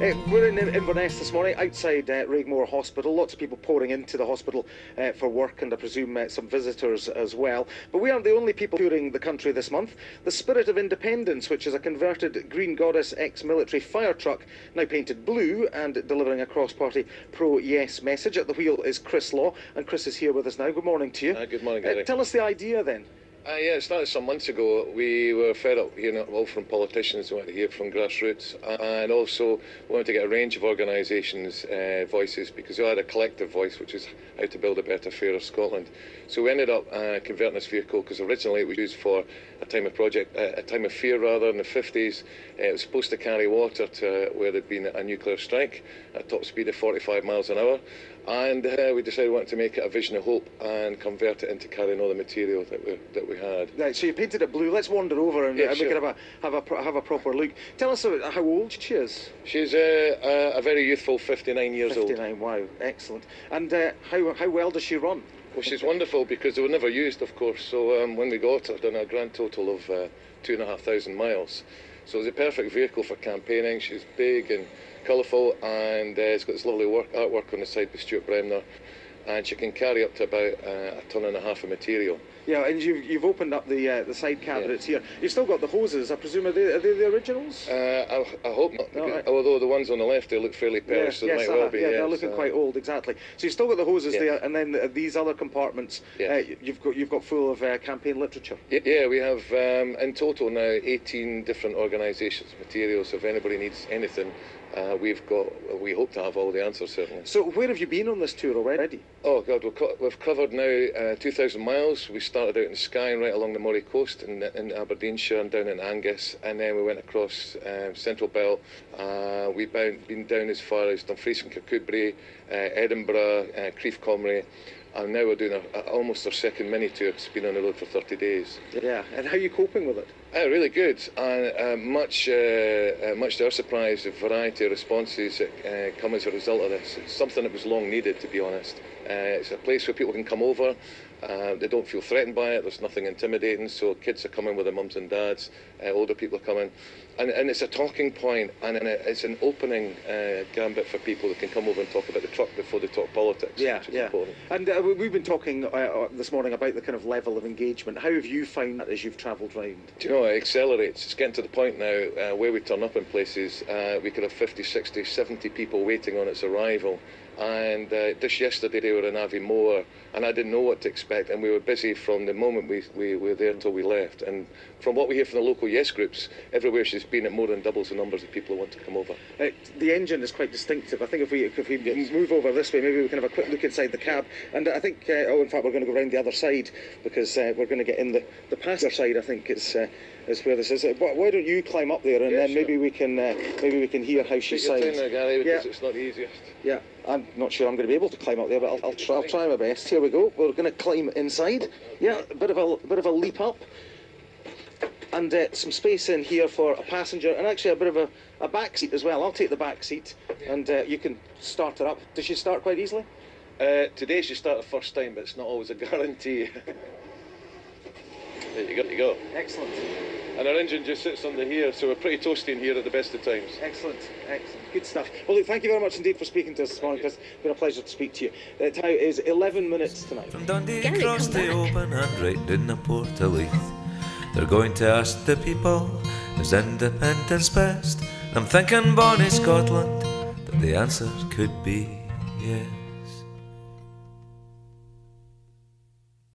We're in Inverness this morning, outside Raigmore Hospital. Lots of people pouring into the hospital for work, and I presume some visitors as well. But we aren't the only people touring the country this month. The Spirit of Independence, which is a converted Green Goddess ex-military fire truck, now painted blue and delivering a cross-party pro-yes message. At the wheel is Chris Law, and Chris is here with us now. Good morning to you. Good morning, Gary. Tell us the idea then. Yeah, it started some months ago. We were fed up hearing it all from politicians. We wanted to hear from grassroots, and also wanted to get a range of organisations' voices, because we had a collective voice, which is how to build a better, fairer Scotland. So we ended up converting this vehicle, because originally it was used for a time of fear rather, in the 50s. It was supposed to carry water to where there'd been a nuclear strike at top speed of 45 miles an hour. And we decided we wanted to make it a vision of hope and convert it into carrying all the material that we had. Right, so you painted it blue. Let's wander over and, yeah, sure. We can have a proper look. Tell us how old she is. She's a very youthful 59 years old. 59, wow, excellent. And how well does she run? Well, she's wonderful, because they were never used, of course. So when we got her, done a grand total of 2,500 miles. So it's a perfect vehicle for campaigning. She's big and colourful, and it's got this lovely artwork on the side by Stuart Bremner, and she can carry up to about 1.5 tons of material. Yeah, and you've opened up the side cabinets here. You've still got the hoses, I presume. Are they the originals? I hope not. No, right. Although the ones on the left, they look fairly perished, so they might well be. Yeah, they're looking quite old, exactly. So you've still got the hoses there, and then these other compartments. You've got full of campaign literature. Yeah, we have in total now 18 different organisations, materials. So if anybody needs anything, we hope to have all the answers, certainly. So where have you been on this tour already? Oh God, we've covered now 2,000 miles. We started out in Skye and right along the Moray coast in Aberdeenshire and down in Angus, and then we went across Central Belt. We've been down as far as Dumfries and Kirkcudbright, Edinburgh, Crieff Comrie. And now we're doing almost our second mini tour. It's been on the road for 30 days. Yeah, and how are you coping with it? Really good, and much to our surprise, the variety of responses that come as a result of this. It's something that was long needed, to be honest. It's a place where people can come over. They don't feel threatened by it. There's nothing intimidating. So kids are coming with their mums and dads. Older people are coming, and it's a talking point, and it's an opening gambit for people that can come over and talk about the truck before they talk politics. Yeah, which is important. And we've been talking this morning about the kind of level of engagement. How have you found that as you've travelled round? Do you know, it accelerates. It's getting to the point now where we turn up in places, we could have 50, 60, 70 people waiting on its arrival. And just yesterday they were in Aviemore, and I didn't know what to expect, and we were busy from the moment we were there until we left. And from what we hear from the local yes groups, everywhere she's been, it more than doubles the numbers of people who want to come over. The engine is quite distinctive. I think if we move over this way, maybe we can have a quick look inside the cab. And I think, in fact, we're going to go round the other side, because we're going to get in the passenger side. I think is where this is. Why don't you climb up there, and then sure. maybe we can hear how she sounds. Take your time now, Gary, because it's not the easiest. Yeah, I'm not sure I'm going to be able to climb up there, but I'll try my best. Here we go. We're going to climb inside. Yeah, a bit of a leap up, and some space in here for a passenger, and actually a bit of a back seat as well. I'll take the back seat, and you can start her up. Does she start quite easily? Today she started the first time, but it's not always a guarantee. There you go. Excellent. And our engine just sits under here, so we're pretty toasty in here at the best of times. Excellent. Good stuff. Well, look, thank you very much indeed for speaking to us this morning, Chris. It's been a pleasure to speak to you. The time is 11 minutes tonight. From Dundee across the open and right in the Port of Leith, they're going to ask the people, is independence best? I'm thinking Bonnie Scotland, but the answer could be yes.